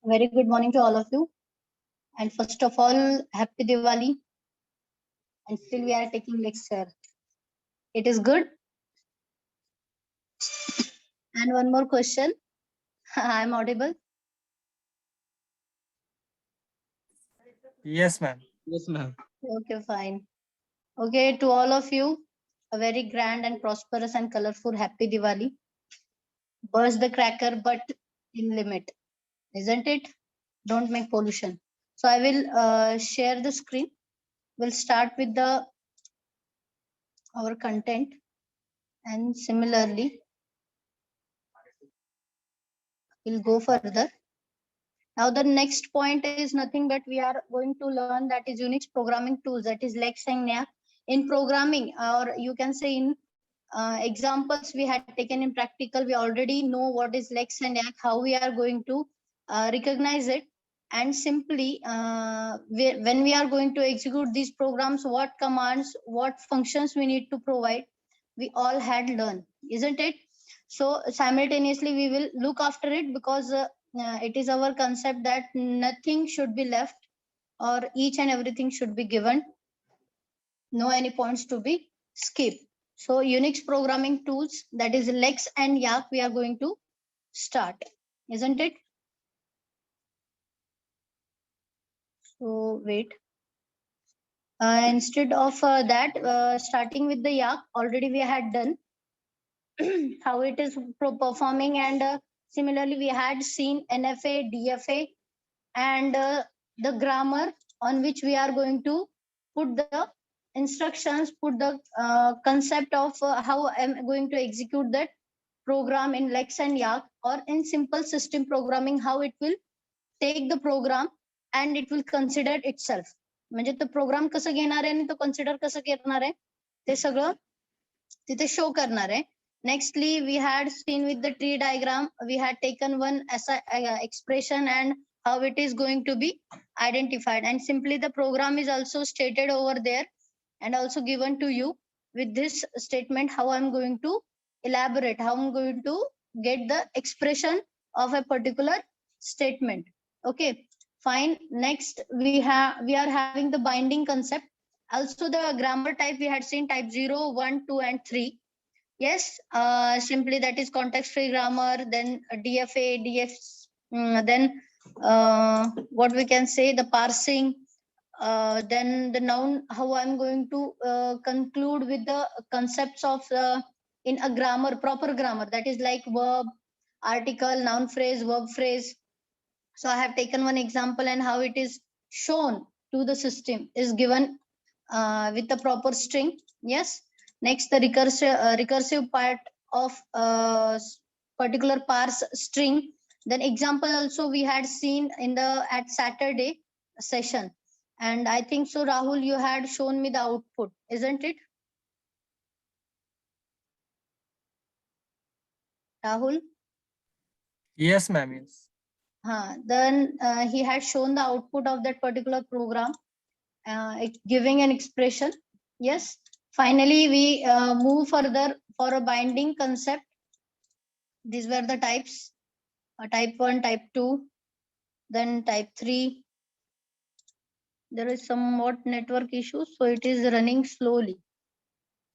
Very good morning to all of you. And first of all, happy Diwali. And still we are taking lecture. It is good. And one more question. I am audible. Yes, ma'am. Yes, ma'am. Okay, fine. Okay, to all of you, a very grand and prosperous and colorful happy Diwali. Burst the cracker, but in limit, isn't it? Don't make pollution. So I will share the screen. We'll start with the our content, and similarly, we'll go further. Now the next point is nothing but we are going to learn that is Unix programming tools, that is Lex and NAC. In programming, or you can say in examples we had taken in practical, we already know what is Lex and NAC, how we are going to recognize it, and simply when we are going to execute these programs, what commands, what functions we need to provide, we all had learned, isn't it? So simultaneously we will look after it, because it is our concept that nothing should be left, or each and everything should be given, no any points to be skipped. So Unix programming tools, that is Lex and Yak, we are going to start, isn't it? So wait. Instead of that, starting with the Yak, already we had done how it is performing, and similarly we had seen NFA, DFA, and the grammar on which we are going to put the instructions, put the concept of how I'm going to execute that program in Lex and Yak, or in simple system programming, how it will take the program and it will consider itself. म्हणजे तो programme कसं घेणार आहे आणि तो consider कसं करणार आहे ते सगळं तिथे शो करणार आहे. Nextly, we had seen with the tree diagram, we had taken one expression and how it is going to be identified, and simply the program is also stated over there and also given to you with this statement, how I'm going to elaborate, how I'm going to get the expression of a particular statement. Okay, fine. Next we are having the binding concept. Also the grammar type we had seen type 0, 1, 2 and 3. Yes, simply that is context free grammar, then DFA, DF, then what we can say, the parsing, then the noun, how I'm going to conclude with the concepts of in a grammar, proper grammar, that is like verb, article, noun phrase, verb phrase. So I have taken one example, and how it is shown to the system is given with the proper string. Yes. Next, the recursive part of particular parse string. Then example also we had seen in the at Saturday session, and I think so Rahul, you had shown me the output, isn't it? Rahul? Yes, ma'am. Yes. Then he had shown the output of that particular program, giving an expression. Yes. Finally, we move further for a binding concept. These were the types, type 1, type 2, then type 3. There is somewhat network issues, so it is running slowly.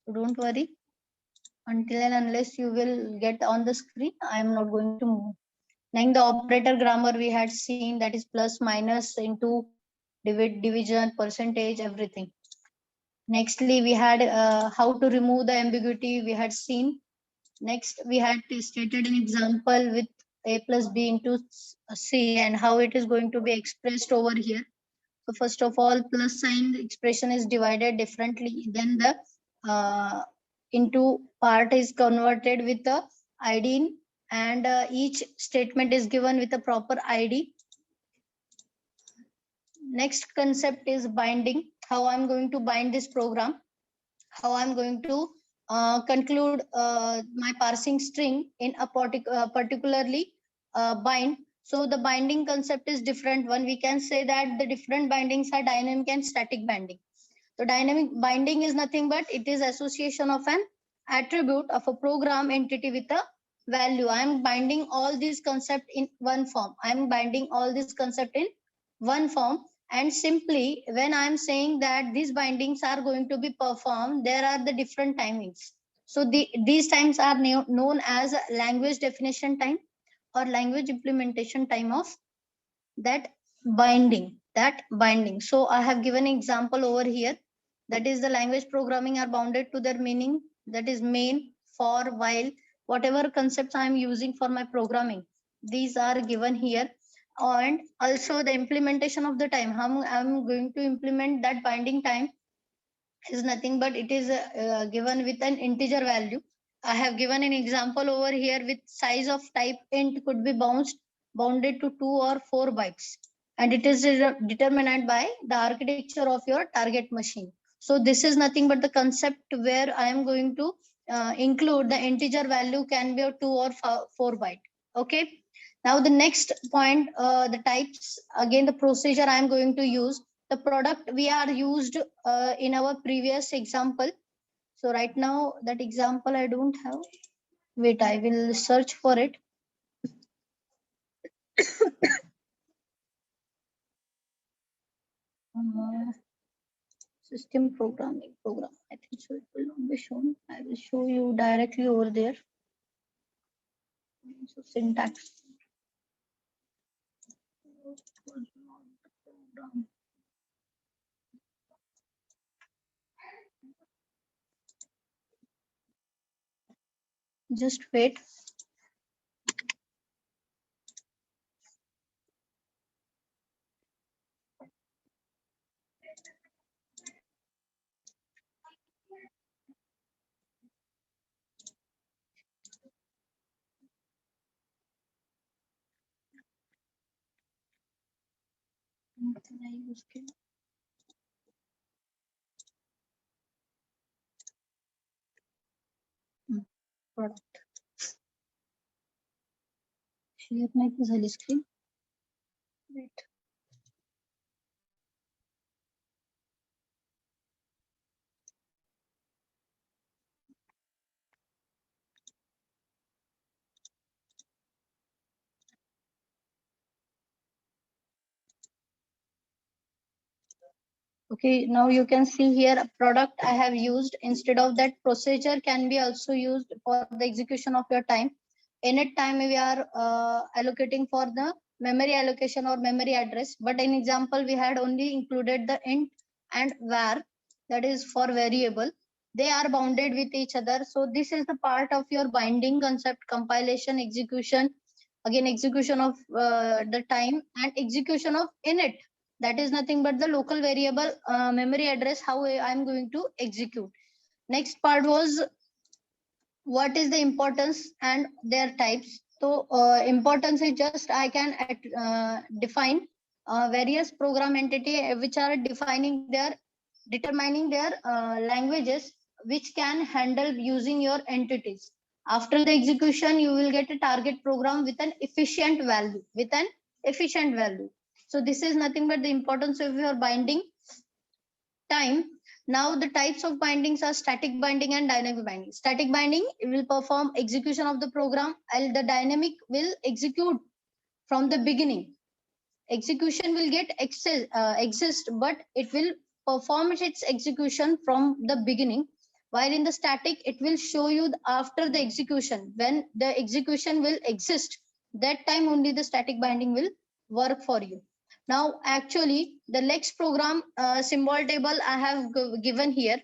So don't worry. Until and unless you will get on the screen, I am not going to move. Then the operator grammar we had seen, that is plus, minus, into, divide, division, percentage, everything. Nextly, we had how to remove the ambiguity we had seen. Next, we had stated an example with a plus b into c and how it is going to be expressed over here. So first of all, plus sign expression is divided differently. Then the into part is converted with the ID, and each statement is given with a proper ID. Next concept is binding. How I'm going to bind this program, how I'm going to conclude my parsing string in a particularly bind. So the binding concept is different one. We can say that the different bindings are dynamic and static binding. So dynamic binding is nothing but it is association of an attribute of a program entity with a value. I'm binding all these concept in one form. I'm binding all this concept in one form. And simply when I'm saying that these bindings are going to be performed, there are the different timings. So these times are known as language definition time or language implementation time of that binding. So I have given example over here. That is the language programming are bounded to their meaning. That is main, for, while, whatever concepts I am using for my programming, these are given here. And also the implementation of the time, how I'm going to implement that binding time is nothing but it is given with an integer value. I have given an example over here with size of type int could be bounded to 2 or 4 bytes, and it is determined by the architecture of your target machine. So this is nothing but the concept where I am going to include the integer value can be a 2 or 4 byte. Okay. Now the next point, the types, again the procedure I am going to use. The product we are used in our previous example. So right now that example I don't have. Wait, I will search for it. System programming program. I think so. It will not be shown. I will show you directly over there. So syntax. Just wait. Product. Share नाही झाली screen. Wait. Okay, now you can see here a product I have used. Instead of that, procedure can be also used for the execution of your time. Init time we are allocating for the memory allocation or memory address. But in example, we had only included the int and var, that is for variable. They are bounded with each other. So this is the part of your binding concept, compilation, execution, again execution of the time and execution of init. That is nothing but the local variable memory address, how I'm going to execute. Next part was what is the importance and their types. So importance is just I can define various program entity which are determining their languages which can handle using your entities. After the execution, you will get a target program with an efficient value. So this is nothing but the importance of your binding time. Now the types of bindings are static binding and dynamic binding. Static binding will perform execution of the program, and the dynamic will execute from the beginning. Execution will get exist, but it will perform its execution from the beginning. While in the static, it will show you after the execution. When the execution will exist, that time only the static binding will work for you. Now, actually, the next program symbol table I have given here.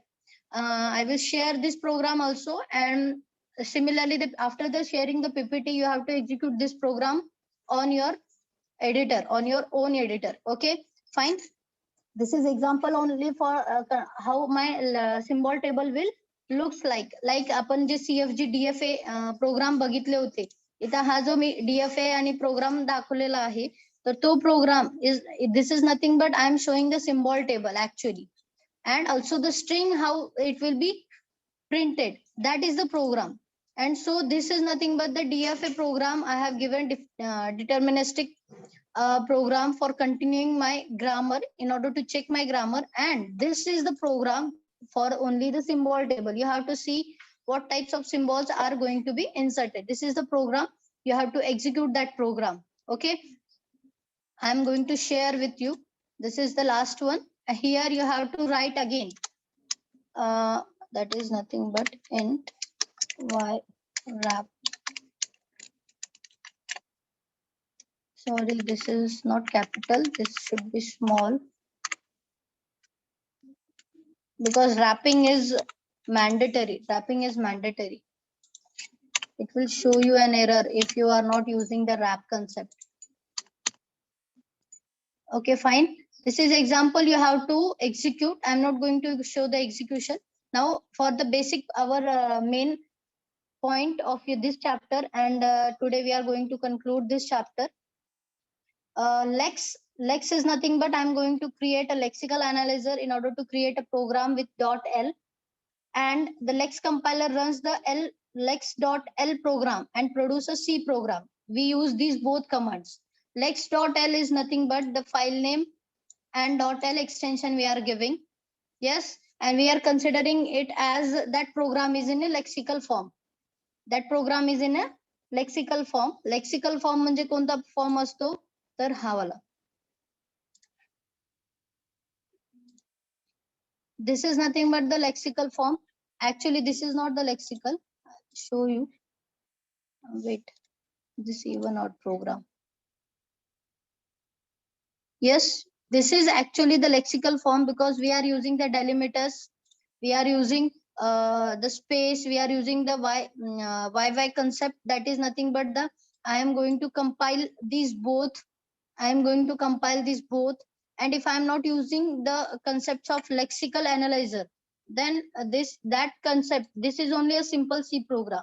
I will share this program also. And similarly, after the sharing the PPT, you have to execute this program on your editor, on your own editor. Okay, fine. This is example only for how my symbol table will looks like आपण जे CFG DFA program बघितले होते. इथं हा जो मी DFA आणि program दाखवलेला आहे, तर तो program is, this is nothing but I am showing the symbol table actually, and also the string how it will be printed, that is the program. And so this is nothing but the DFA program. I have given deterministic program for continuing my grammar in order to check my grammar, and this is the program for only the symbol table. You have to see what types of symbols are going to be inserted. This is the program. You have to execute that program. Okay. I'm going to share with you. This is the last one. Here you have to write again. That is nothing but int y wrap. Sorry, this is not capital. This should be small. Because wrapping is mandatory. Wrapping is mandatory. It will show you an error if you are not using the wrap concept. Okay, fine. This is example you have to execute. I'm not going to show the execution. Now for the basic, our main point of this chapter, and today we are going to conclude this chapter. Lex is nothing but I'm going to create a lexical analyzer in order to create a program with .l, and the Lex compiler runs the lex.l program and produces a C program. We use these both commands. Lex.l is nothing but the file name and .l extension we are giving. Yes, and we are considering it as that program is in a lexical form. That program is in a lexical form. Lexical form म्हणजे कोणता form असतो तर हा वाला. This is nothing but the lexical form. Actually, this is not the lexical. I'll show you. Wait, this even out program. Yes, this is actually the lexical form because we are using the delimiters. We are using the space. We are using the YY concept. That is nothing but the, I am going to compile these both. I am going to compile these both. And if I am not using the concepts of lexical analyzer, then that concept, this is only a simple C program.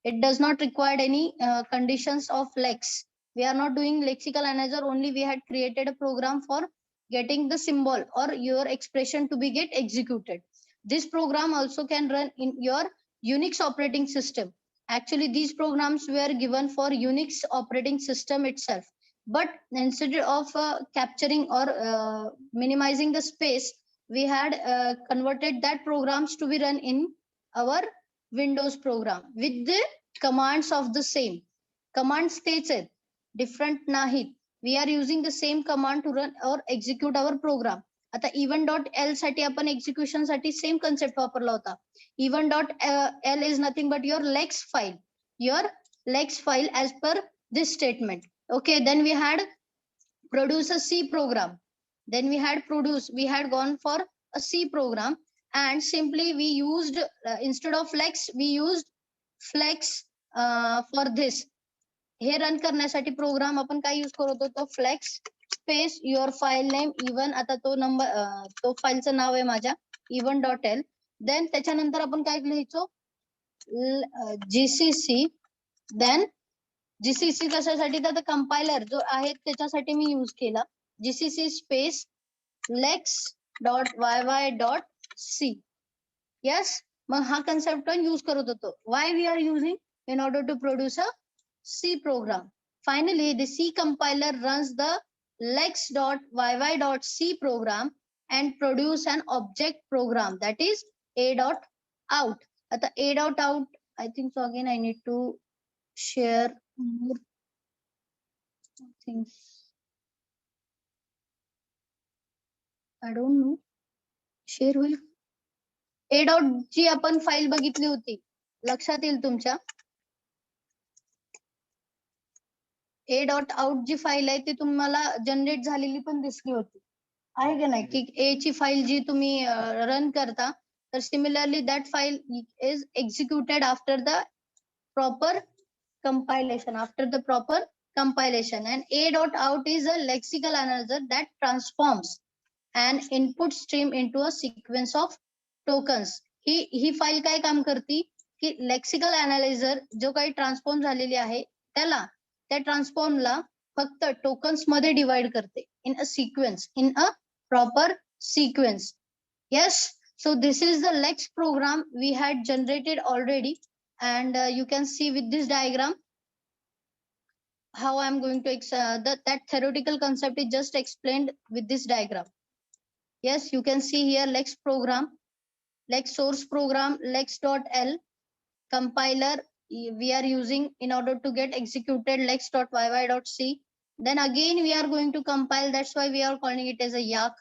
It does not require any conditions of lex. We are not doing lexical analyzer, only we had created a program for getting the symbol or your expression to be get executed. This program also can run in your Unix operating system. Actually, these programs were given for Unix operating system itself. But instead of capturing or minimizing the space, we had converted that programs to be run in our Windows program with the commands of the same. Command states it different nahi. We are using the same command to run or execute our program. आता even.l साठी आपण execution साठी same concept वापरला होता. Even.l is nothing but your lex file. Your lex file as per this statement. Okay, then we had produce a C program. Then we had gone for a C program, and simply we used instead of lex we used flex for this. हे run करण्यासाठी program आपण काय use करत होतो, flex space your file name even. आता तो number तो फाईलचं नाव आहे माझ्या even.l. देन त्याच्यानंतर आपण काय लिहायचो, जीसीसी. देन जीसीसी कशासाठी, तर कंपायलर जो आहे त्याच्यासाठी मी यूज केला जीसीसी स्पेस lex.yy.c. yes, मग हा कन्सेप्ट पण यूज करत होतो. Why we are using, in order to produce a C program. Finally, the C compiler runs the lex.yy.c program and produce an object program, that is a.out. At the a.out, I think so. Again, I need to share more things. I don't know. Share होईल. a.out ची आपण file बघितली होती, लक्षात येईल तुमच्या. a.out जी file आहे ती तुम्हाला जनरेट झालेली पण दिसली होती, आहे का नाही, की a ची फाईल जी तुम्ही रन करता, तर similarly that file is executed after the proper compilation. After the proper compilation, and a.out is a lexical analyzer that transforms an input stream into a sequence of tokens. He file काय काम करते की lexical analyser जो काही transform झालेली आहे त्याला, त्या ट्रान्सफॉर्मला फक्त टोकन्स मध्ये डिवाइड करते in a sequence, in a proper sequence. yes, so this is the lex program we had generated already, and you can see with this diagram how I am going to that theoretical concept is just explained with this diagram. Yes, you can see here lex program, lex source program, lex.l, compiler we are using in order to get executed lex.yy.c. Then again we are going to compile. That's why we are calling it as a YAK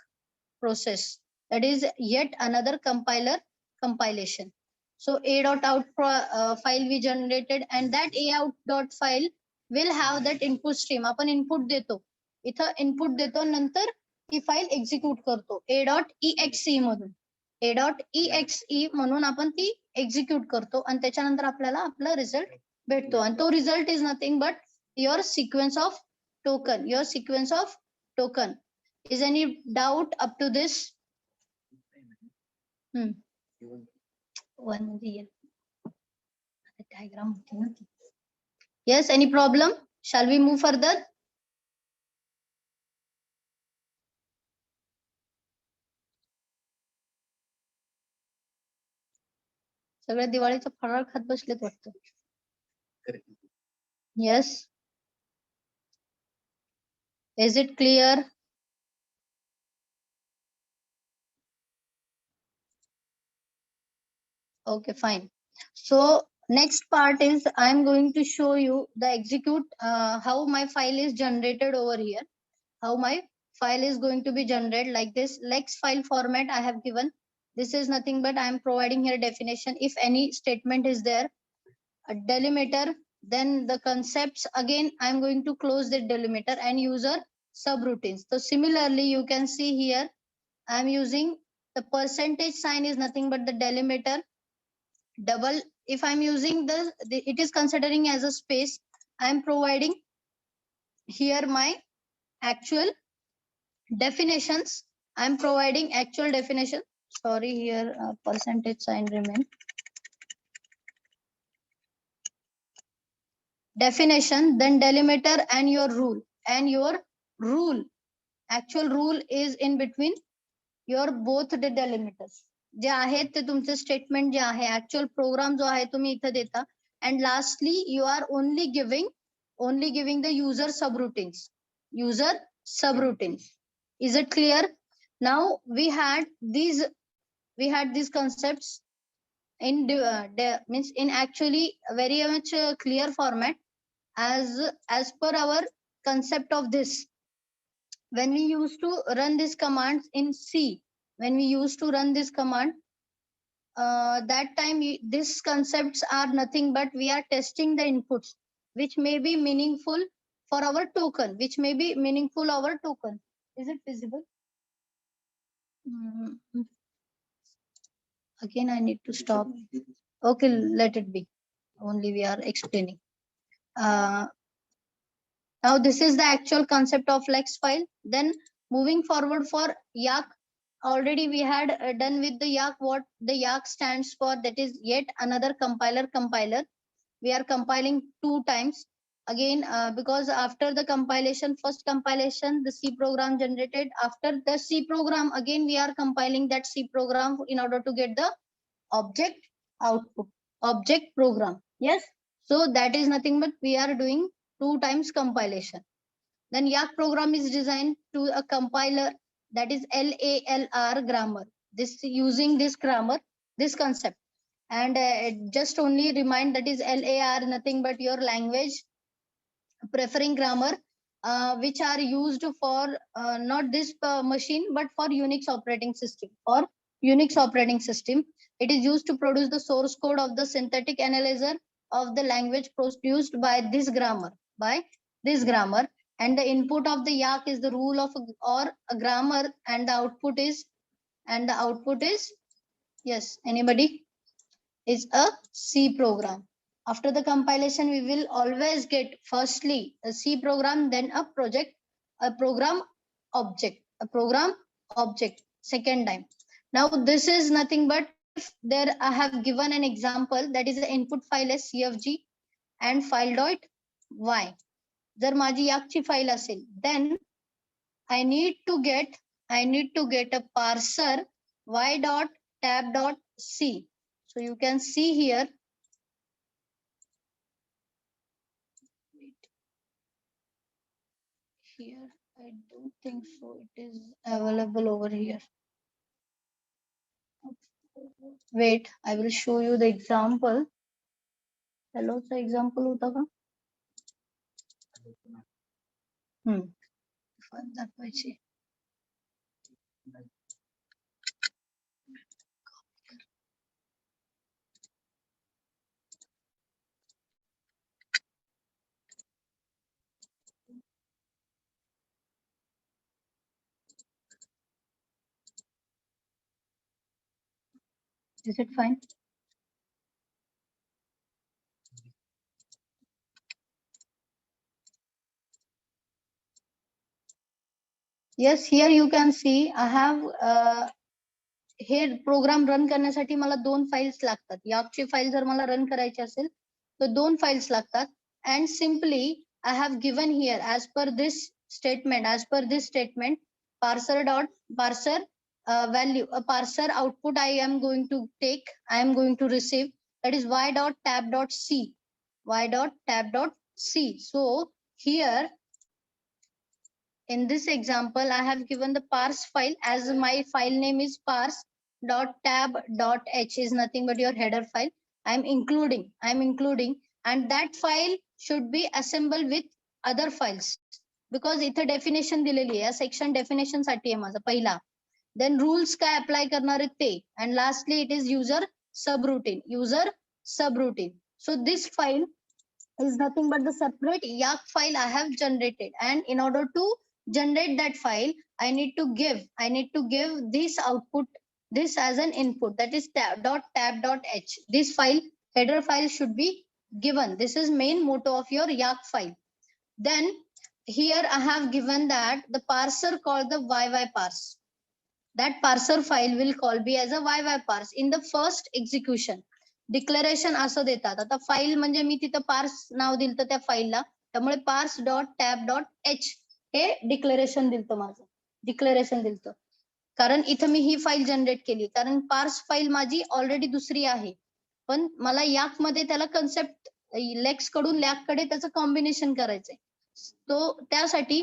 process. That is yet another compiler compilation. So a.out file we generated, and that a.out file will have that input stream. आपण input देतो, इथं input देतो, नंतर ही file execute करतो a.exe मधून. a.exe म्हणून आपण ती एक्झिक्यूट करतो आणि त्याच्यानंतर आपल्याला आपला रिझल्ट भेटतो. आणि तो result is nothing but your sequence of token. Your sequence of token. Is any doubt up to this? One diagram. Yes, any problem? Shall we move further? सगळे दिवाळीचं फराळ खात बसलेत वाटतं. Yes. Is it clear? Okay, fine. So next part is I'm going to show you the execute how my file is generated over here. How my file is going to be generated like this. Lex file format I have given. This is nothing but I am providing here definition. If any statement is there, a delimiter, then the concepts, again I am going to close the delimiter and user subroutines. So similarly you can see here I am using the percentage sign is nothing but the delimiter. Double, if I'm using the it is considering as a space, I am providing here my actual definitions. I'm providing actual definition. Sorry, here percentage sign remain. Definition, then delimiter and your rule. And your rule, actual rule is in between your both the delimiters. जे आहेत ते तुमचे statement जे आहे, actual programme जो आहे तुम्ही इथे देता. And lastly, you are only giving the user subroutines. User subroutines. Is it clear? Now we had these concepts in means in actually very much clear format as per our concept of this. When we used to run this command in C, when we used to run this command, that time these concepts are nothing but we are testing the inputs which may be meaningful for our token, which may be meaningful our token. Is it visible? Again, I need to stop. Okay, let it be. Only we are explaining. Now this is the actual concept of Lex file. Then moving forward for YAK, already we had done with the YAK what the YAK stands for. That is yet another compiler. We are compiling 2 times. Again, because after the compilation, first compilation, the C program generated. After the C program, again we are compiling that C program in order to get the object output, object program. Yes. So that is nothing but we are doing 2 times compilation. Then YAK program is designed to a compiler, that is LALR grammar. This using this grammar, this concept. And just only remind that is LAR nothing but your language preferring grammar, which are used for not this machine but for Unix operating system. For Unix operating system, it is used to produce the source code of the synthetic analyzer of the language produced by this grammar. And the input of the YAK is the rule of or a grammar, and the output is yes, anybody, is a C program. After the compilation, we will always get firstly a C program, then a program object, second time. Now this is nothing but if there I have given an example, that is the input file as CFG and file.y. जर माझी याकची file असेल, then I need to get a parser y.tab.c. So you can see here. Here, I don't think so. It is available over here. Wait, I will show you the example. हॅलोचा example होता का? दाखवायची. Is it fine? Yes, here you can see I have हे program run करण्यासाठी मला 2 files लागतात. याकची file जर मला रन करायची असेल तर 2 फाइल्स लागतात. And simply I have given here as per this statement parser value parser output I am going to take, I am going to receive, that is y.tab.c. So here in this example, I have given the parse file as my file name is parse.tab.h is nothing but your header file. I'm including, and that file should be assembled with other files because इथे definition दिलेली आहे. Section definition साठी आहे माझा पहिला. Then rules काय apply करणार आहे ते. And lastly, it is user subroutine. So this file is nothing but the separate yak file I have generated, and in order to generate that file I need to give this output, this as an input, that is tab.h. This file header file should be given. This is main motto of your yak file. Then here I have given that the parser called the yyparse. That parser file will call be as a yyparse in the first execution. Declaration असं देतात. आता file म्हणजे मी तिथं parse नाव दिलं त्या फाईलला, त्यामुळे parse.tab.h हे declaration दिलतं. कारण इथं मी ही फाईल जनरेट केली, कारण पार्स फाईल माझी ऑलरेडी दुसरी आहे, पण मला याक मध्ये त्याला कन्सेप्ट लेक्स कडून लॅक कडे त्याचं कॉम्बिनेशन करायचंय. तो त्यासाठी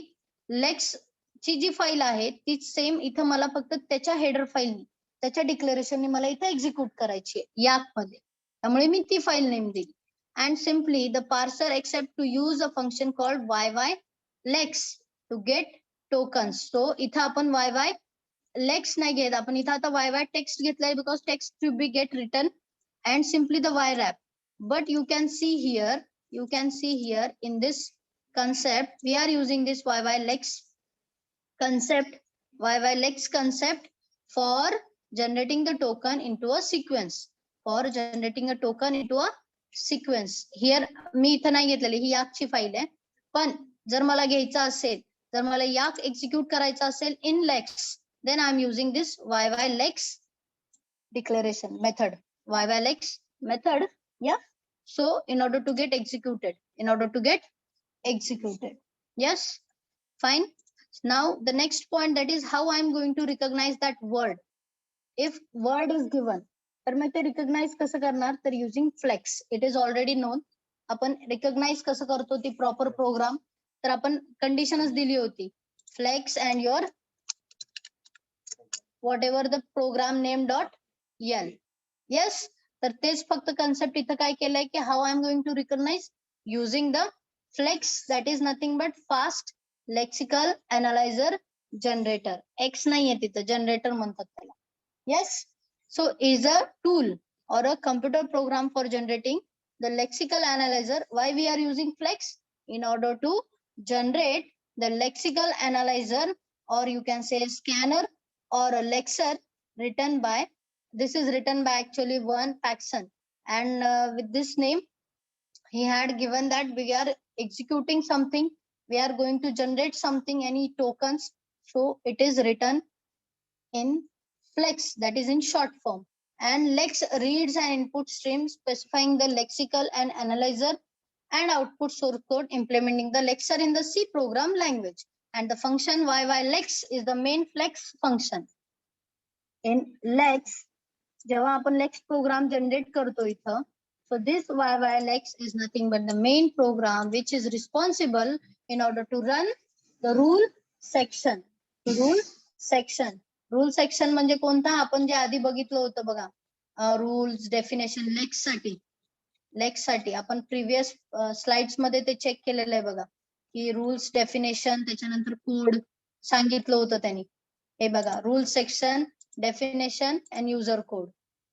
लेक्स ची जी फाईल आहे ती सेम इथं मला फक्त त्याच्या हेडर फाईलनी, त्याच्या डिक्लेरेशननी मला इथं एक्झिक्यूट करायची आहे याक मध्ये, त्यामुळे मी ती फाईल नेम दिली. And simply the parser accept to use a function called yylex to get tokens. So इथं आपण yylex नाही घेत, आपण इथं आता yytext घेतलाय because text to be get written and simply the ywrap. But you can see here in this concept we are using this yylex concept for generating the token into a sequence. Here मी इथं नाही घेतलेली, ही याकची file आहे. पण जर मला घ्यायचं असेल, जर मला याक एक्झिक्यूट करायचं असेल इन lakes, then I'm using this yylex declaration method. Yeah. So in order to get executed. Yes, fine. Now the next point, that is how I'm going to recognize that word. If word is given, तर मी ते recognise कसं करणार, तर using flex. It is already known. आपण recognize कसं करतो ती proper programme, तर आपण कंडिशनच दिली होती, flex and your whatever the program name dot L. Yes, तर तेच फक्त कन्सेप्ट इथं काय केलंय की how I am going to recognise using the flex, that is nothing but fast lexical analyser generator. X नाहीये तिथं, जनरेटर म्हणतात त्याला. Yes, so is a tool or a computer program for generating the lexical analyzer. Why we are using flex? In order to generate the lexical analyzer, or you can say scanner or a lexer written by, this is written by actually Vern Paxson, and with this name he had given that we are executing something, we are going to generate something, any tokens, so it is written in flex, that is in short form. And lex reads an input stream specifying the lexical and analyzer and output source code implementing the lexer in the C program language. And the function yylex is the main flex function. In lex, जेव्हा आपण lex program generate करतो इथं, so this yylex is nothing but the main program which is responsible in order to run the rule section. Rule section म्हणजे कोणता, आपण जे आधी बघितलं होतं बघा, रूल्स डेफिनेशन लेक्स साठी. लेक्स साठी आपण प्रिव्हियस स्लाइड्स मध्ये ते चेक केलेलं आहे बघा, की रूल्स, डेफिनेशन, त्याच्यानंतर कोड सांगितलं होतं त्यांनी. हे बघा, rule section, definition and user code.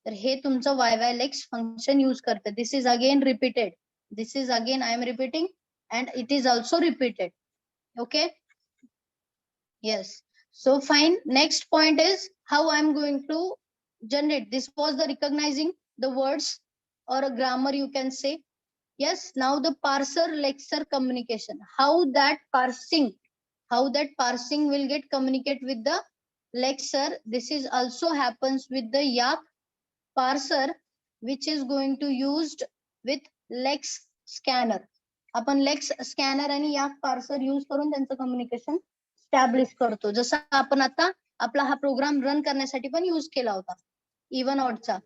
तर हे तुमचं YYLex फंक्शन यूज करतं. This is again repeated. This is again I am repeating and it is also repeated. Okay. Yes. So fine. Next point is how I am going to generate. This was the recognizing the words or a grammar you can say. Yes. Now the parser lexer communication. How that parsing will get communicate with the lexer. This is also happens with the Yacc parser, which is going to used with lex scanner. आपण lakes scanner आणि याक parser use करून त्यांचं communication स्टॅब्लिश करतो. जसं आपण आता आपला हा प्रोग्राम रन करण्यासाठी पण यूज केला होता इवन ऑडचा.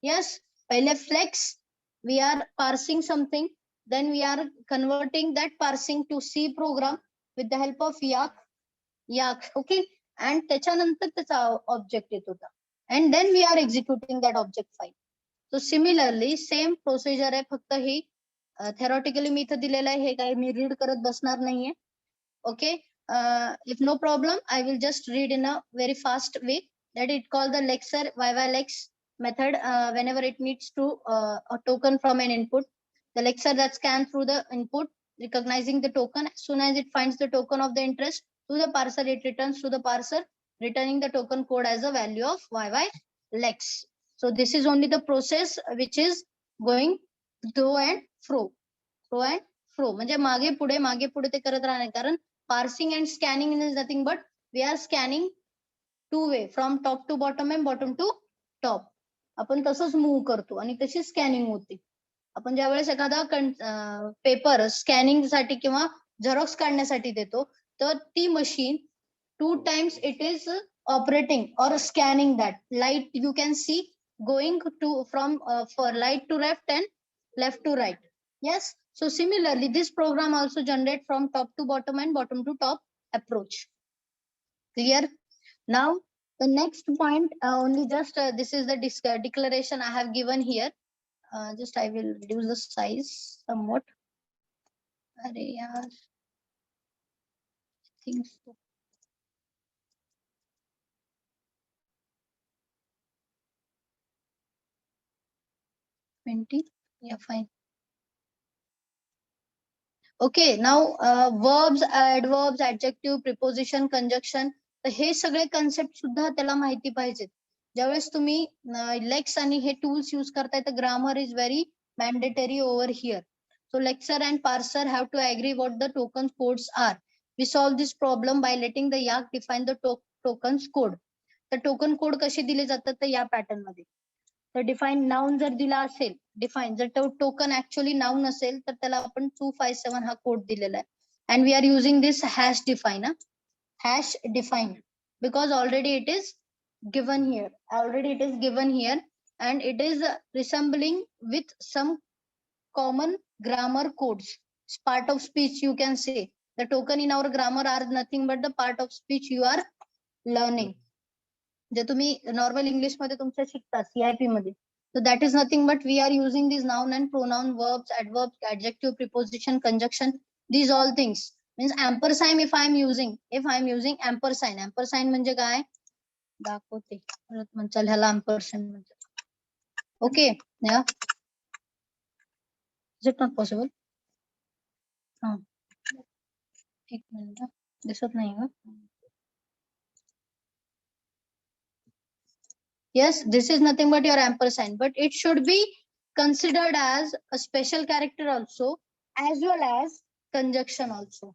यस, पहिले flex we are parsing something, then we are converting that parsing to C program with the help of yacc. Okay. And त्याच्यानंतर त्याचा ऑब्जेक्ट येत होता. And then we are executing that object file. So similarly same procedure आहे, फक्त ही theoretically मी इथं दिलेलं आहे, हे काय मी रीड करत बसणार नाहीये. Okay. If no problem, I will just read in a very fast way. That it called the lexer YYLex method whenever it needs to a token from an input. The lexer that scans through the input, recognizing the token. As soon as it finds the token of the interest to the parser, it returns to the parser, returning the token code as a value of YYLex. So this is only the process which is going to and fro. म्हणजे मागे पुढे ते करत राहणे. कारण parsing and scanning is nothing but we are scanning two way from top to bottom and bottom to top. आपण तसंच move करतो आणि तशी स्कॅनिंग होते. आपण ज्या वेळेस एखादा पेपर स्कॅनिंग साठी किंवा झेरॉक्स काढण्यासाठी देतो, तर ती machine 2 times it is operating or scanning that light. You can see going to from for light to left and left to right. Yes. So similarly, this program also generate from top to bottom and bottom to top approach. Clear? Now the next point, only just this is the declaration I have given here. Just I will reduce the size somewhat. Arey yaar, I think so. Yeah, fine. Okay, now verbs, adverbs, adjective, preposition, conjunction. तर हे सगळे concept सुद्धा त्याला माहिती पाहिजेत. ज्यावेळेस तुम्ही lakes आणि हे tools use करताय, तर grammar is very mandatory over here. So lexer and parser have to agree what the token codes are. We solve this problem by letting the Yacc define the tokens code. तर token code कसे दिले जातात तर या pattern मध्ये. तर define noun जर दिला असेल, डिफाईन जर तो टोकन ऍक्च्युअली नाउन असेल तर त्याला आपण 257 हा कोड दिलेला आहे. And we are using this hash define. Hash define because already it is given here. Already it is given here and it is resembling with some common grammar codes. Part of speech you can say. The token in our grammar are nothing but the part of speech you are learning. जे तुम्ही normal English मध्ये तुमच्या शिकता CIP मध्ये. So that is nothing but we are using these noun and pronoun, verbs, adverbs, adjective, preposition, conjunction. These all things means ampersand. If I am using ampersand. Ampersand म्हणजे काय दाखवते परत म्हणचाल ह्याला ampersand म्हणजे. Okay. Yeah. Is it not possible? एक minute दिसत नाही का? Yes, this is nothing but your ampersand, but it should be considered as a special character also, as well as conjunction also,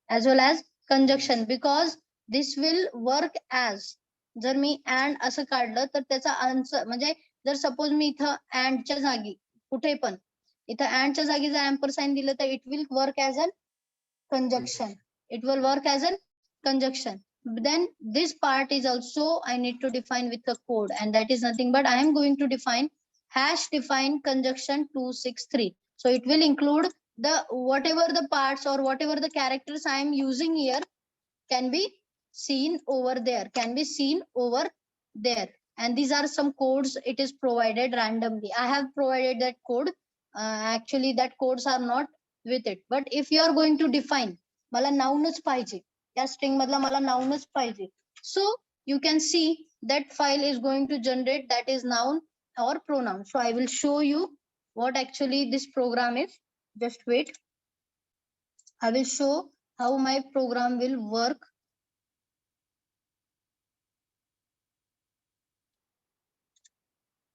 as well as conjunction, because this will work as, जर मी and असं काढलं तर त्याचा answer म्हणजे जर suppose मी इथं and च्या जागी कुठे पण इथं and च्या जागी जर ampersand दिलं तर it will work as a conjunction. It will work as a conjunction. Then this part is also I need to define with a code, and that is nothing but I am going to define hash define conjunction 263. So it will include the whatever the parts or whatever the characters I am using here can be seen over there, and these are some codes it is provided randomly. I have provided that code actually that codes are not with it. But if you are going to define, मला nounच पाहिजे, त्या string मधला मला nounच पाहिजे. So you can see that file is going to generate that is noun or pronoun. So I will show you what actually this program is. Just wait. I will show how my program will work.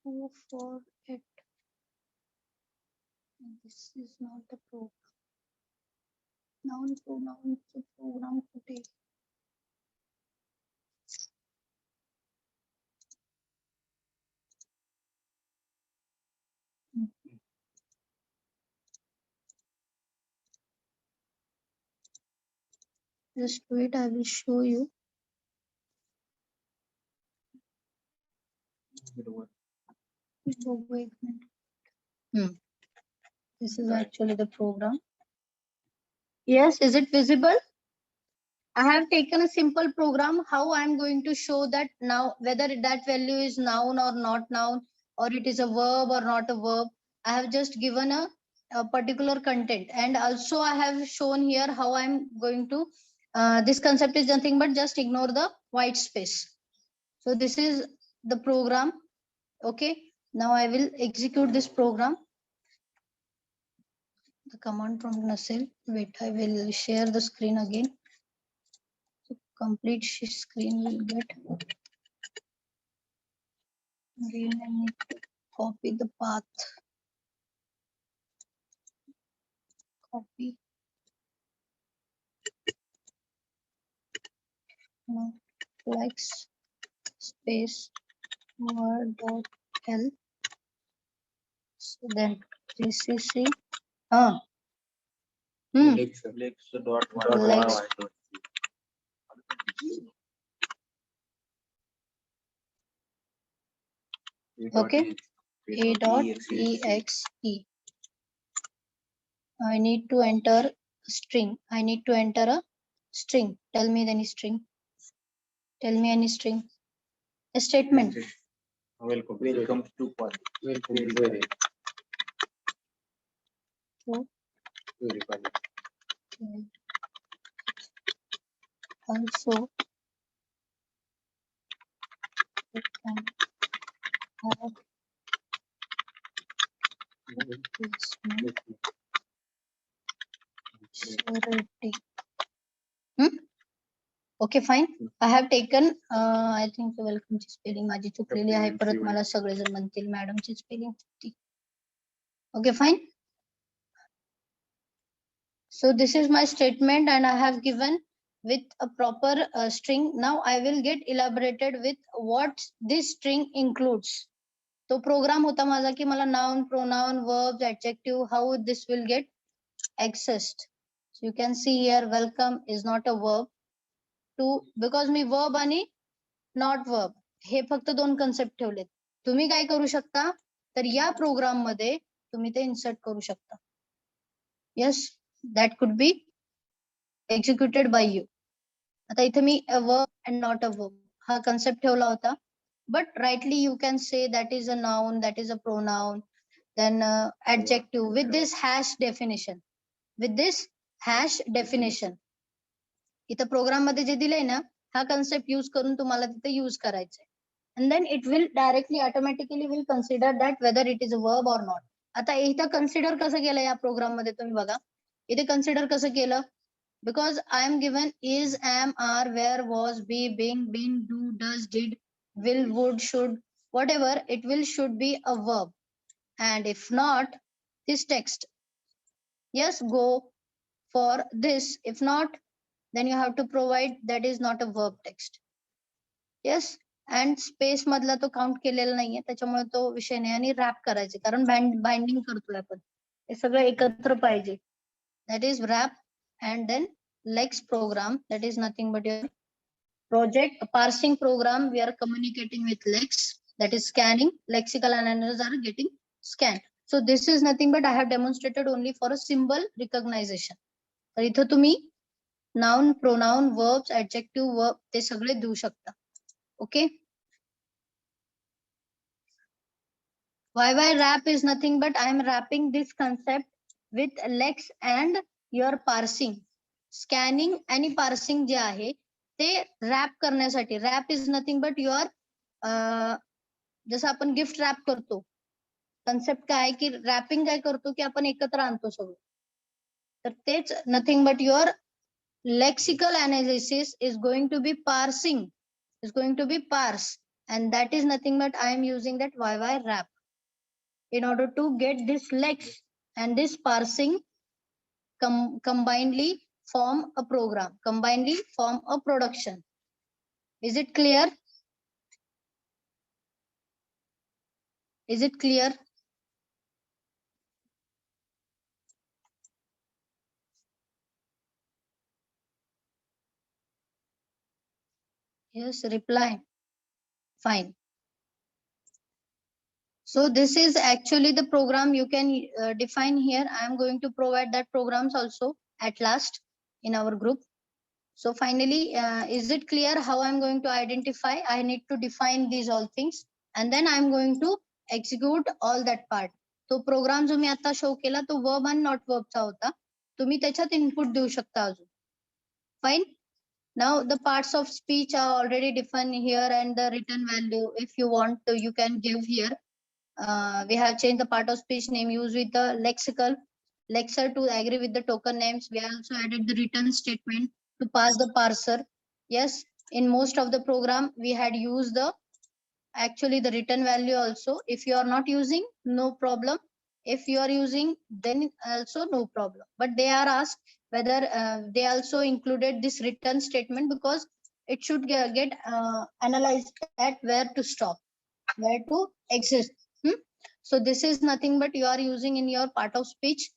Oh, for it. This is not the program. Noun, pronoun, the program today. Just wait, I will show you. Wait a minute. This is actually the program. Yes, is it visible? I have taken a simple program how I am going to show that now whether that value is noun or not noun, or it is a verb or not a verb. I have just given a particular content, and also I have shown here how I'm going to this concept is nothing but just ignore the white space. So this is the program. Okay, now I will execute this program. The command prompt Nasil. Wait, I will share the screen again. So complete screen will get. Again, I need to copy the path. Copy. Now, flex space word.l. So then GCC. Lex dot Lex. Okay. A dot exe. I need to enter a string. I need to enter a string. Tell me any string. Tell me any string. A statement. Welcome to pod. Welcome. So, also it can have replacement surety. Okay, fine. I have taken I think welcome ची spelling माझी चुकलेली आहे, परत मला सगळेजण म्हणतील madam ची spelling चुकली. Okay, fine. So this is my statement and I have given with a proper string. Now I will get elaborated with what this string includes. तो program होता माझा की मला noun, pronoun, verbs, adjective, how this will get accessed. So you can see here welcome is not a verb. To because me verb आणि not verb हे फक्त दोन concept ठेवलेत. तुम्ही काय करू शकता तर या program मध्ये तुम्ही ते insert करू शकता. Yes, that could be executed by you. आता इथे मी a verb and not a verb हा concept ठेवला होता. But rightly you can say that is a noun, that is a pronoun, then adjective with this hash definition. With this hash definition. इथं program मध्ये जे दिलंय ना हा concept use करून तुम्हाला तिथे use करायचंय. And then it will directly automatically will consider that whether it is a verb or not. आता इथं consider कसं केलं या program मध्ये तुम्ही बघा. इथे consider कसं केलं? Because I am given is, am, are, where, was, be, being, been, do, does, did, will, would, should, whatever, it will should be a verb. And if not, this text. Yes, go for this. If not, then you have to provide that is not a verb text. Yes, and space मधला तो count केलेला नाहीये त्याच्यामुळे तो विषय नाही आणि wrap करायचे कारण बाइंडिंग करतोय आपण हे सगळं एकत्र पाहिजे. That is wrap and then Lex program, that is nothing but your project parsing program. We are communicating with Lex, that is scanning. Lexical analysis are getting scanned. So this is nothing but I have demonstrated only for a symbol recognition. तर इथं तुम्ही noun, pronoun, verbs, adjective, verb ते सगळे देऊ शकता. Okay. YY wrap is nothing but I am wrapping this concept with Lex and your parsing. Scanning आणि parsing जे आहे ते wrap करण्यासाठी. Wrap is nothing but your जसं आपण गिफ्ट रॅप करतो. कन्सेप्ट काय आहे की रॅपिंग काय करतो की आपण एकत्र आणतो सगळं. तर तेच nothing but your lexical analysis is going to be parsing, is going to be parse, and that is nothing but I am using that YY wrap in order to get this lex and this parsing combinedly form a program, combinedly form a production. Is it clear? Is it clear? Yes, reply. Fine. So this is actually the program you can define here. I am going to provide that programs also at last in our group. So finally, is it clear how I'm going to identify? I need to define these all things and then I'm going to execute all that part. तो program जो मी आता show केला तो verb and not verb चा होता. तुम्ही त्याच्यात input देऊ शकता अजून. Fine. Now the parts of speech are already defined here and the written value. If you want to, you can give here. We have changed the part of speech name used with the lexical lexer to agree with the token names. We also added the written statement to pass the parser. Yes, in most of the program we had used the actually the written value also. If you are not using, no problem. If you are using, then also no problem. But they are asked whether they also included this written statement because it should get analyzed at where to stop, where to exist. So this is nothing but you are using in your part of speech.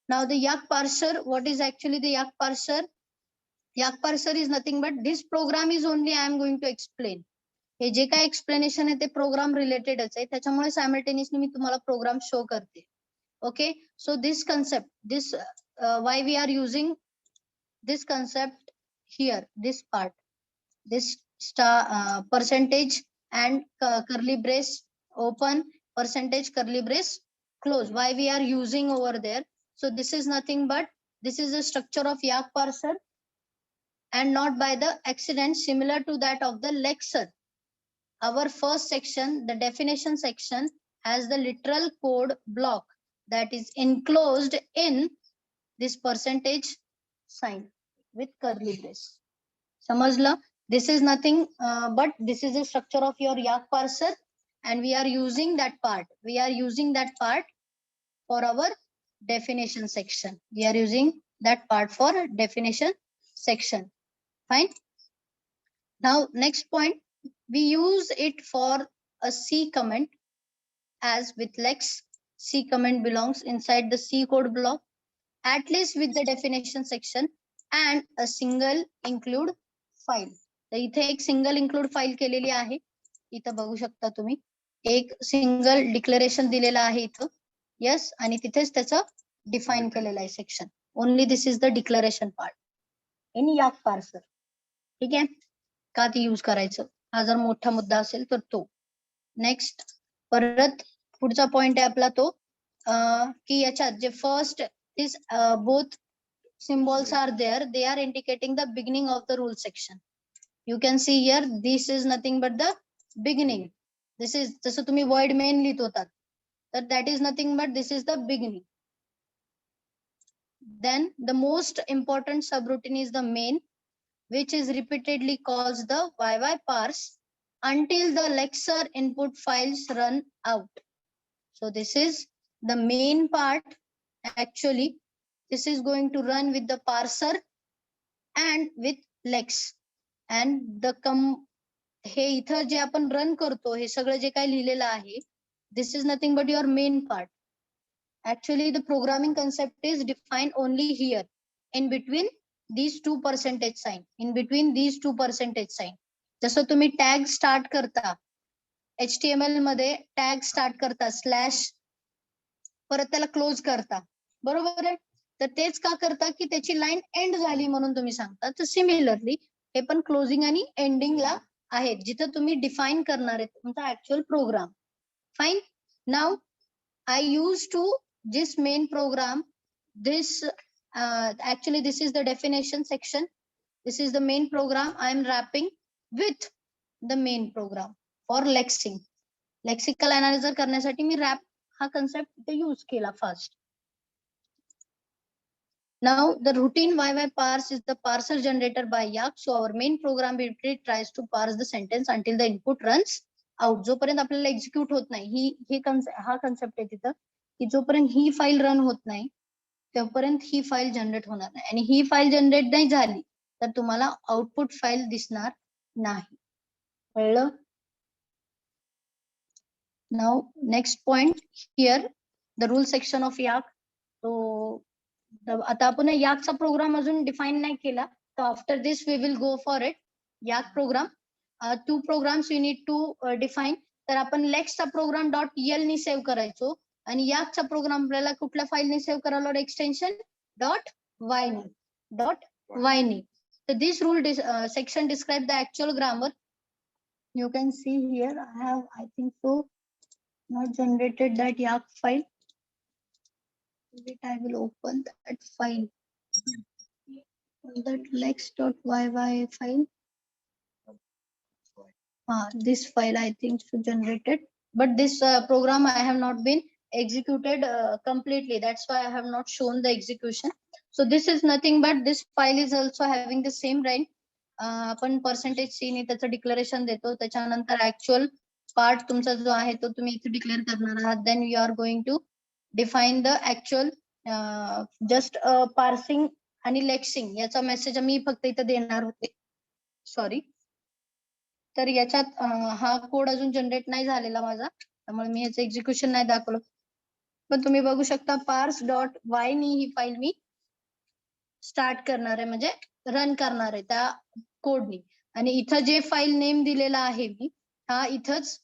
Now the Yak parser, what is actually the Yak parser? Yak parser is nothing but this program is only I am going to explain. हे जे काय explanation आहे ते programme रिलेटेडच आहे त्याच्यामुळे simultaneously मी तुम्हाला programme show करते. Okay so this concept this why we are using this concept here, this part, this star percentage and curly brace open, percentage curly brace close. Why we are using over there? So this is nothing but this is the structure of Yak parser and not by the accident similar to that of the lexer. Our first section, the definition section, has the literal code block that is enclosed in this percentage sign with curly brace. समजलं? This is nothing but this is the structure of your Yak parser and we are using that part. We are using that part for our definition section. We are using that part for definition section. Fine. Now next point, we use it for a C comment as with Lex. C comment belongs inside the C code block, at least with the definition section and a single include file. तर इथे एक single include file केलेली आहे. इथं बघू शकता तुम्ही एक सिंगल डिक्लेरेशन दिलेलं आहे इथं. यस आणि तिथेच त्याचं डिफाईन केलेलं आहे section. Only this is the declaration part in yak parser. ठीक आहे का ते यूज करायचं हा जर मोठा मुद्दा असेल तर तो. नेक्स्ट परत पुढचा पॉइंट आहे आपला तो की याच्यात जे first is both symbols are there, they are indicating the beginning of the rule section. You can see here this is nothing but the beginning. This is जसं तुम्ही void main लिहित होतात तर that is nothing but this is the beginning. Then the most important subroutine is the main, which is repeatedly calls the YY parse until the lexer input files run out. So this is the main part. Actually this is going to run with the parser and with lex and the हे इथं जे आपण run करतो हे सगळं जे काही लिहिलेलं आहे this is nothing but your main part. Actually the programming concept is defined only here in between these two percentage sign, in between these two percentage sign. जसं तुम्ही tag start करता HTML मध्ये tag start करता slash परत त्याला close करता बरोबर आहे. तर तेच का करता की त्याची लाईन एंड झाली म्हणून तुम्ही सांगता. तर सिमिलरली हे पण क्लोजिंग आणि एंडिंगला आहेत जिथं तुम्ही डिफाईन करणार आहे तुमचा actual program. Fine. Now I used to this main program, this actually this is the definition section. This is the main program I am wrapping with the main program for lexing. Lexical analyzer करण्यासाठी मी wrap हा concept इथे use केला first. Now the routine YY parse is the parser generator by Yak. So our main program basically tries to parse the sentence until the input runs out. जोपर्यंत आपल्याला execute होत नाही हा concept आहे तिथं की जोपर्यंत ही फाईल रन होत नाही तोपर्यंत ही फाईल जनरेट होणार नाही आणि ही फाईल जनरेट नाही झाली तर तुम्हाला आउटपुट फाईल दिसणार नाही. कळलं? Now next point here the rule section of Yak. So आता आपण याकचा प्रोग्राम अजून डिफाईन नाही केला. तर after this we will go for it. Yacc program 2 programs you need to define. तर आपण लेक्सचा प्रोग्राम .यल नी सेव्ह करायचो आणि याकचा प्रोग्राम आपल्याला कुठल्या फाईलने सेव्ह करायला एक्सटेन्शन .y नी. तर this rule section describe the actual grammar. You can see here I have, I think so, not generated that yak file. Wait, I will open that file. That lex.yy file. This file I think so generated, but this program I have not been executed completely. That's why I have not shown the execution. So this is nothing but this file is also having the same range. आपण percentage सी ने त्याचं declaration देतो. त्याच्यानंतर actual part तुमचा जो आहे तो तुम्ही इथे डिक्लेअर करणार आहात. Then you are going to define the actual just parsing आणि लेक्सिंग याचा मेसेज मी फक्त इथे देणार होते. सॉरी. तर याच्यात हा कोड अजून जनरेट नाही झालेला माझा त्यामुळे मी याचं एक्झिक्युशन नाही दाखवलं. पण तुम्ही बघू शकता parse.y नी ही फाईल मी स्टार्ट करणार आहे म्हणजे रन करणार आहे त्या कोडनी. आणि इथं जे फाईल नेम दिलेला आहे मी हा इथंच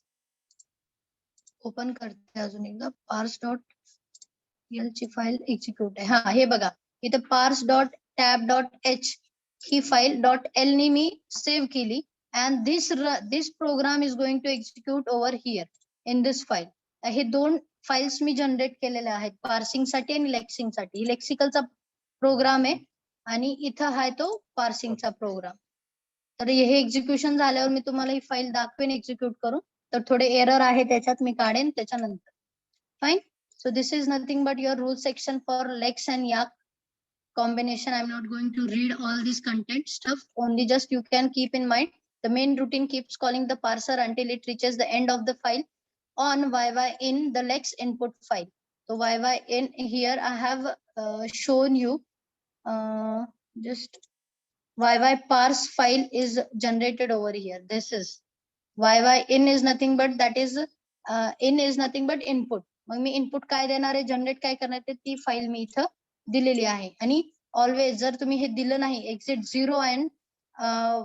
ओपन करते अजून एकदा. parse.यल ची फाईल एक्झिक्यूट आहे. हा हे बघा इथं parse.tab.h ही फाईल .l नी मी सेव्ह केली. and this program is going to execute over here in this file. हे दोन फाइल्स मी जनरेट केलेल्या आहेत पार्सिंग साठी आणि लेक्सिंग साठी. लेक्सिकलचा प्रोग्राम आहे आणि इथं आहे तो पार्सिंगचा प्रोग्राम. तर हे एक्झिक्युशन झाल्यावर मी तुम्हाला ही फाईल दाखवेन एक्झिक्यूट करून. तर थोडे एरर आहे त्याच्यात मी काढेन त्याच्यानंतर. Fine. So this is nothing but your rule section for lex and yak combination. I'm not going to read all this content stuff. Only just you can keep in mind the main routine keeps calling the parser until it reaches the end of the file on YY in the lex input file. So YY in here I have shown you just YY parse file is generated over here. This is YY in is nothing but that is in is nothing but input. Mug me input काय देणार आहे generate काय करणार आहे ती file मी इथं दिलेली आहे. आणि ऑलवेज जर तुम्ही हे दिलं नाही exit 0 and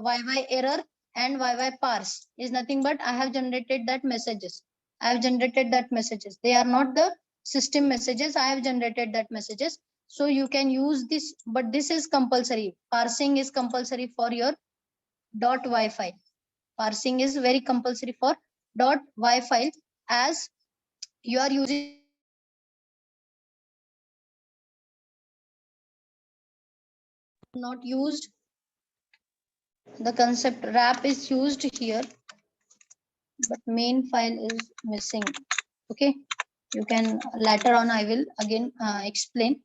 YY error and YY parse is nothing but I have generated that messages. I have generated that messages. They are not the system messages. I have generated that messages. So you can use this, but this is compulsory. Parsing is compulsory for your .y file. Parsing is very compulsory for .y file as you are using not used. The concept wrap is used here, but main file is missing. Okay, you can later on I will again explain.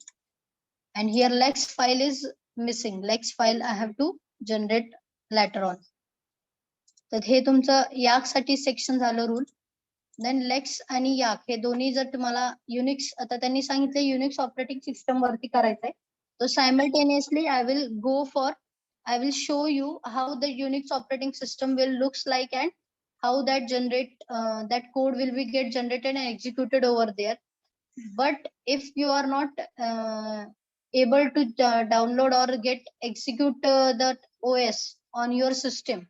And here lex file is missing. Lex file I have to generate later on. तर हे तुमचं याक साठी section झालं rule. Then lakes आणि याक हे दोन्ही जर तुम्हाला Unix आता त्यांनी सांगितलं युनिक्स ऑपरेटिंग सिस्टम वरती करायचंय. So simultaneously I will show you how the Unix operating system will looks like and how that that code will be get generated and executed over there. But if you are not able to download or get execute that OS on your system,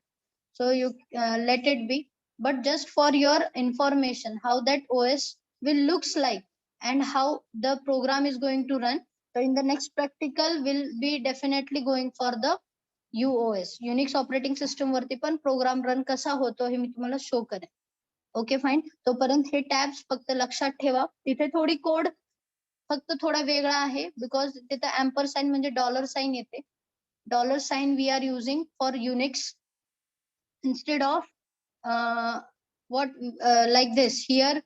so you let it be. But just for your information how that OS will looks like and how the program is going to run. So in the next practical will be definitely going for the UOS Unix operating system वरती पण program run कसा होतो हे मी तुम्हाला show करेन. Okay fine. तोपर्यंत हे tabs फक्त लक्षात ठेवा. तिथे थोडी कोड फक्त थोडा वेगळा आहे बिकॉज तिथे एम्पर साइन म्हणजे डॉलर साइन येते. Dollar sign we are using for Unix instead of what like this here.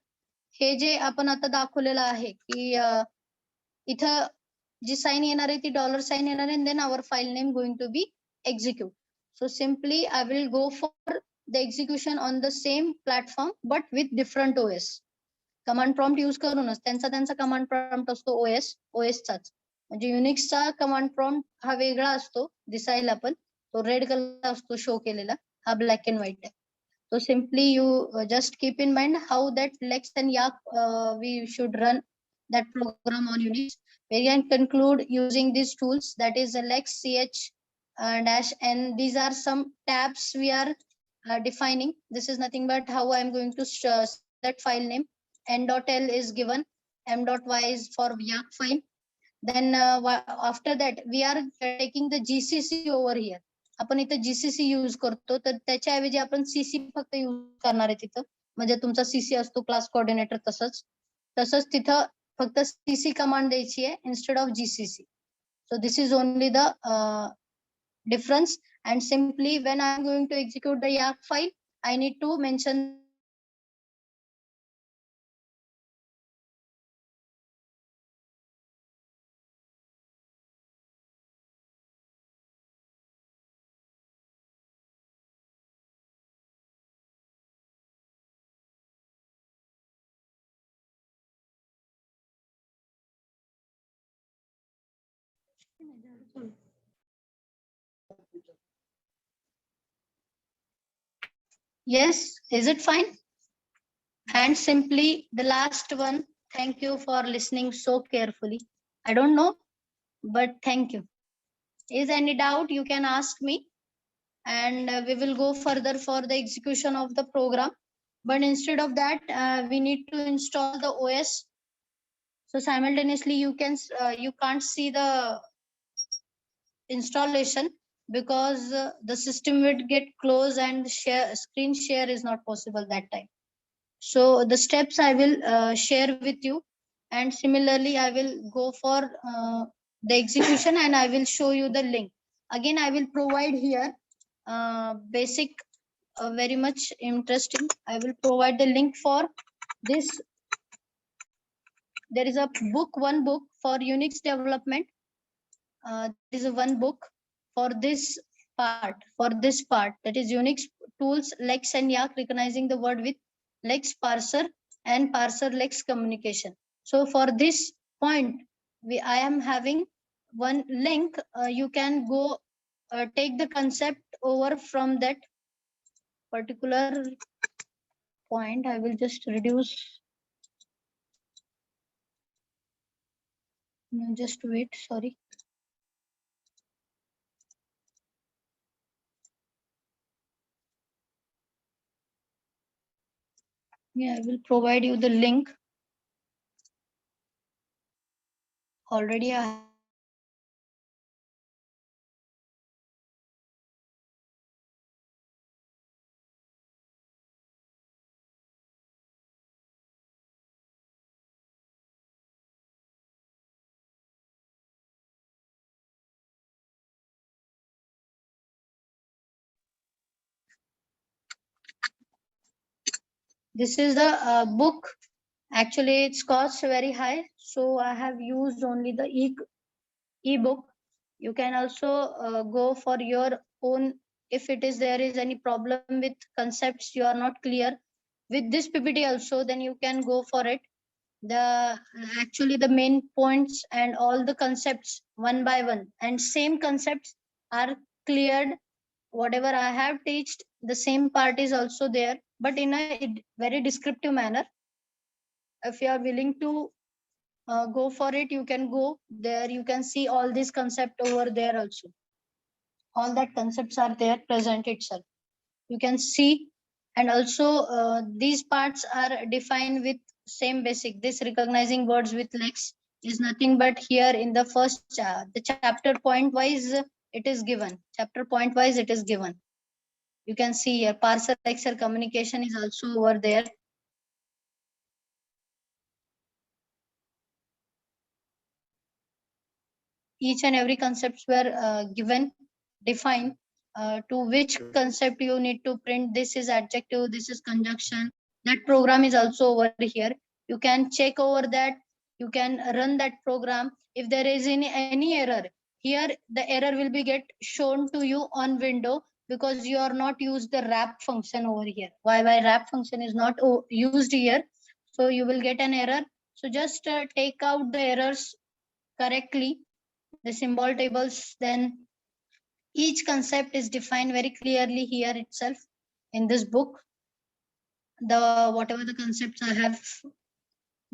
हे जे आपण आता दाखवलेलं आहे की इथं जी साइन येणार आहे ती डॉलर साइन येणार आहे, then our file name going to be execute. So simply I will go for the execution on the same platform but with different OS. Command prompt use करूनच त्यांचा कमांड प्रॉम्प्ट असतो ओएसचाच. म्हणजे युनिक्सचा command prompt हा वेगळा असतो दिसायला, पण तो रेड कलर असतो शो केलेला, हा ब्लॅक अँड व्हाईट आहे. So simply you just keep in mind how that Lex and Yak we should run that program on Unix. We can conclude using these tools, that is Lex, ch, dash n. These are some tabs we are defining. This is nothing but how I am going to that file name. N.l is given, m.y is for Yak file. Then after that we are taking the GCC over here. आपण इथं GCC use करतो, तर त्याच्याऐवजी आपण CC फक्त use करणार आहे तिथं. म्हणजे तुमचा सीसी असतो क्लास कोऑर्डिनेटर, तसंच तिथं फक्त सीसी कमांड द्यायची आहे instead of GCC. So this is only the difference. And simply when I am going to execute the Yak file, I need to mention yes, is it fine? And simply the last one, thank you for listening so carefully. I don't know, but thank you. Is any doubt you can ask me, and we will go further for the execution of the program. But instead of that, we need to install the OS. So simultaneously you can't see the installation because the system would get closed and screen share is not possible that time. So the steps I will share with you, and similarly I will go for the execution and I will show you the link. Again, I will provide here basic, very much interesting. I will provide the link for this. There is a book, one book for Unix development. There is a one book for this part, that is Unix tools, Lex and Yak, recognizing the word with Lex parser and parser Lex communication. So for this point, I am having one link. You can go take the concept over from that particular point. I will just reduce. No, just wait, sorry. Yeah, I will provide you the link. Already I this is the book. Actually, its cost very high, so I have used only the e-book. You can also go for your own if there is any problem with concepts you are not clear with this PPT also, then you can go for it. Actually the main points and all the concepts one by one, and same concepts are cleared. Whatever I have teached, the same part is also there, but in a very descriptive manner. If you are willing to go for it, you can go there. You can see all these concepts over there also. All that concepts are there present itself. You can see, and also these parts are defined with same basic. This recognizing words with Lex is nothing but here in the first the chapter point wise it is given. Chapter point wise it is given. You can see here parser Lexer communication is also over there. each and every concepts were given, defined, to which concept you need to print. This is adjective, this is conjunction. That program is also over here. You can check over that. You can run that program. If there is any error, here the error will be get shown to you on window, because you are not used the wrap function over here. Why wrap function is not used here? So you will get an error. So just take out the errors correctly, the symbol tables. Then each concept is defined very clearly here itself in this book. The whatever the concepts I have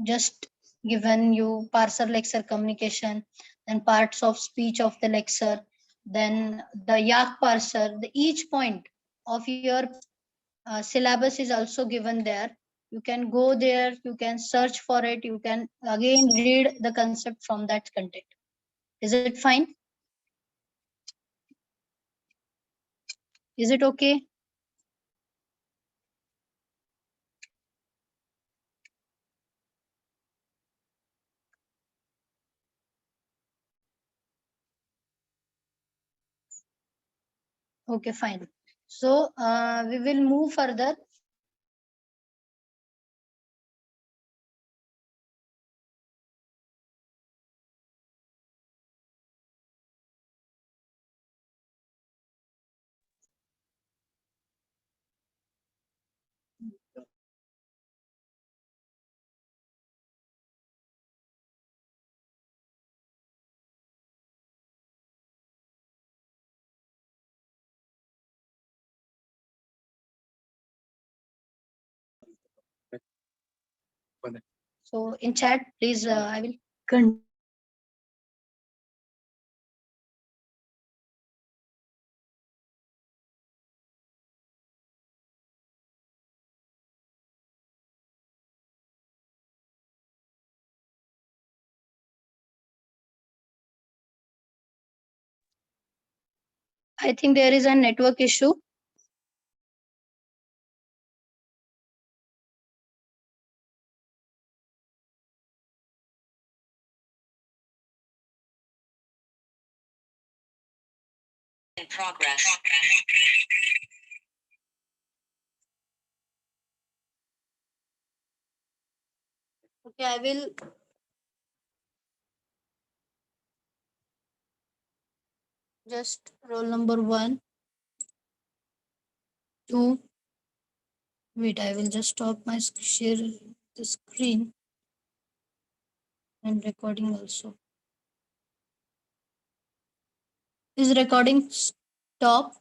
just given you: parser, lexer, communication, then parts of speech of the lexer, then the yak parser. The each point of your syllabus is also given there. You can go there, you can search for it, you can again read the concept from that content. Is it fine? Is it okay? Okay, fine. So we will move further. So in chat, please, I will continue. I think there is a network issue. In progress. Okay, I will just roll number 1, 2. Wait, I will just stop my share the screen and recording also. Is recording stop?